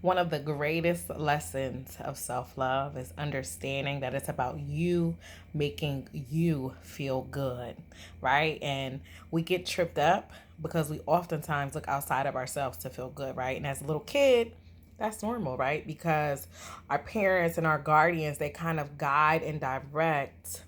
One of the greatest lessons of self-love is understanding that it's about you making you feel good, right? And we get tripped up because we oftentimes look outside of ourselves to feel good, right? And as a little kid, that's normal, right? Because our parents and our guardians, they kind of guide and direct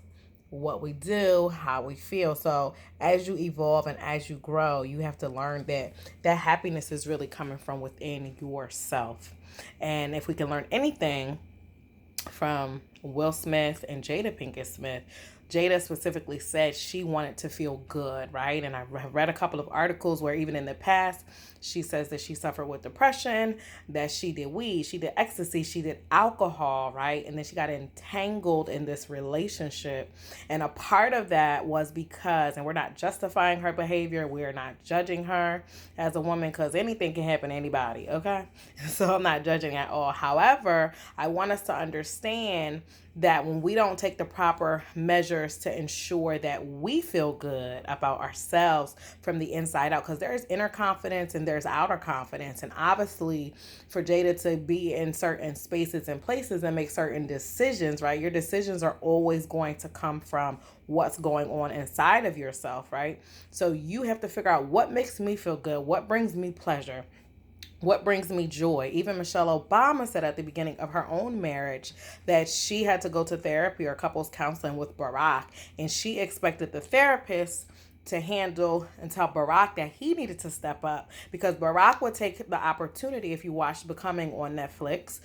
what we do, how we feel. So as you evolve and as you grow, you have to learn that happiness is really coming from within yourself. And if we can learn anything from Will Smith and Jada Pinkett Smith, Jada specifically said she wanted to feel good, right? And I read a couple of articles where even in the past, she says that she suffered with depression, that she did weed, she did ecstasy, she did alcohol, right? And then she got entangled in this relationship. And a part of that was because, and we're not justifying her behavior, we're not judging her as a woman because anything can happen to anybody, okay? So I'm not judging at all. However, I want us to understand that when we don't take the proper measures to ensure that we feel good about ourselves from the inside out, because there's inner confidence and there's outer confidence. And obviously, for Jada to be in certain spaces and places and make certain decisions, right? Your decisions are always going to come from what's going on inside of yourself, right? So you have to figure out what makes me feel good, what brings me pleasure, what brings me joy. Even Michelle Obama said at the beginning of her own marriage that she had to go to therapy or couples counseling with Barack, and she expected the therapist to handle and tell Barack that he needed to step up, because Barack would take the opportunity, if you watch Becoming on Netflix,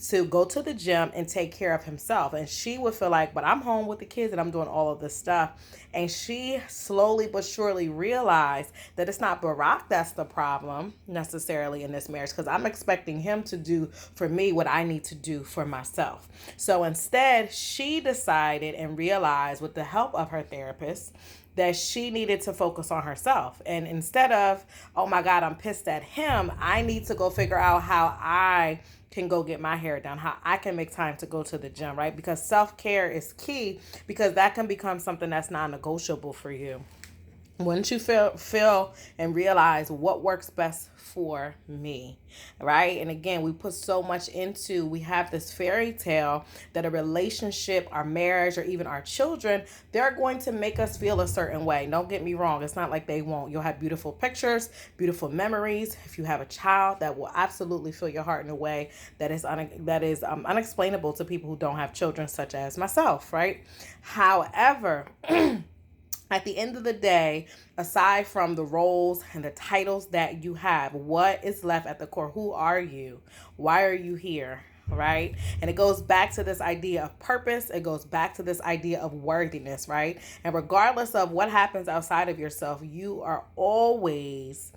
to go to the gym and take care of himself. And she would feel like, but I'm home with the kids and I'm doing all of this stuff. And she slowly but surely realized that it's not Barack that's the problem necessarily in this marriage, because I'm expecting him to do for me what I need to do for myself. So instead, she decided and realized with the help of her therapist that she needed to focus on herself. And instead of, oh my God, I'm pissed at him, I need to go figure out how I can go get my hair done, how I can make time to go to the gym, right? Because self-care is key, because that can become something that's non-negotiable for you. Once you feel and realize what works best for me, right? And again, we put so much into, we have this fairy tale that a relationship, our marriage, or even our children, they're going to make us feel a certain way. Don't get me wrong, it's not like they won't. You'll have beautiful pictures, beautiful memories. If you have a child, that will absolutely fill your heart in a way that is unexplainable to people who don't have children, such as myself, right? However, at the end of the day, aside from the roles and the titles that you have, what is left at the core? Who are you? Why are you here? Right? And it goes back to this idea of purpose. It goes back to this idea of worthiness, right? And regardless of what happens outside of yourself, you are always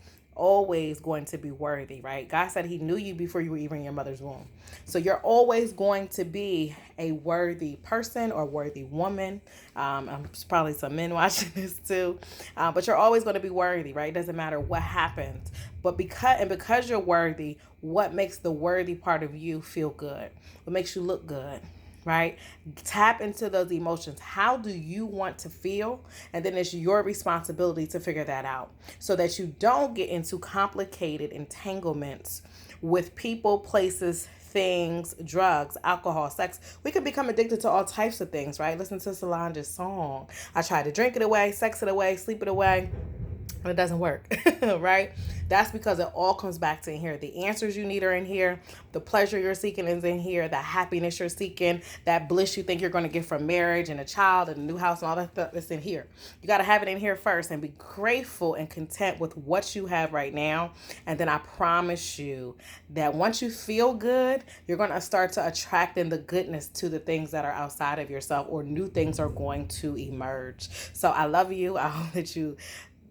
going to be worthy, right? God said he knew you before you were even in your mother's womb. So you're always going to be a worthy person or worthy woman. Probably some men watching this too. But you're always going to be worthy, right? It doesn't matter what happens. But because you're worthy, what makes the worthy part of you feel good? What makes you look good? Right? Tap into those emotions. How do you want to feel? And then it's your responsibility to figure that out so that you don't get into complicated entanglements with people, places, things, drugs, alcohol, sex. We could become addicted to all types of things, right? Listen to Solange's song. I tried to drink it away, sex it away, sleep it away. It doesn't work, right? That's because it all comes back to in here. The answers you need are in here. The pleasure you're seeking is in here. The happiness you're seeking, that bliss you think you're going to get from marriage and a child and a new house and all that stuff is in here. You got to have it in here first and be grateful and content with what you have right now. And then I promise you that once you feel good, you're going to start to attract in the goodness to the things that are outside of yourself, or new things are going to emerge. So I love you. I hope that you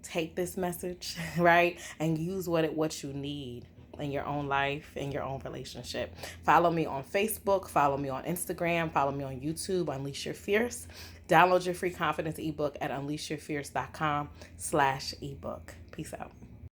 take this message, right, and use what you need in your own life, in your own relationship. Follow me on Facebook, follow me on Instagram, follow me on YouTube, Unleash Your Fierce. Download your free confidence ebook at unleashyourfierce.com/ebook. Peace out.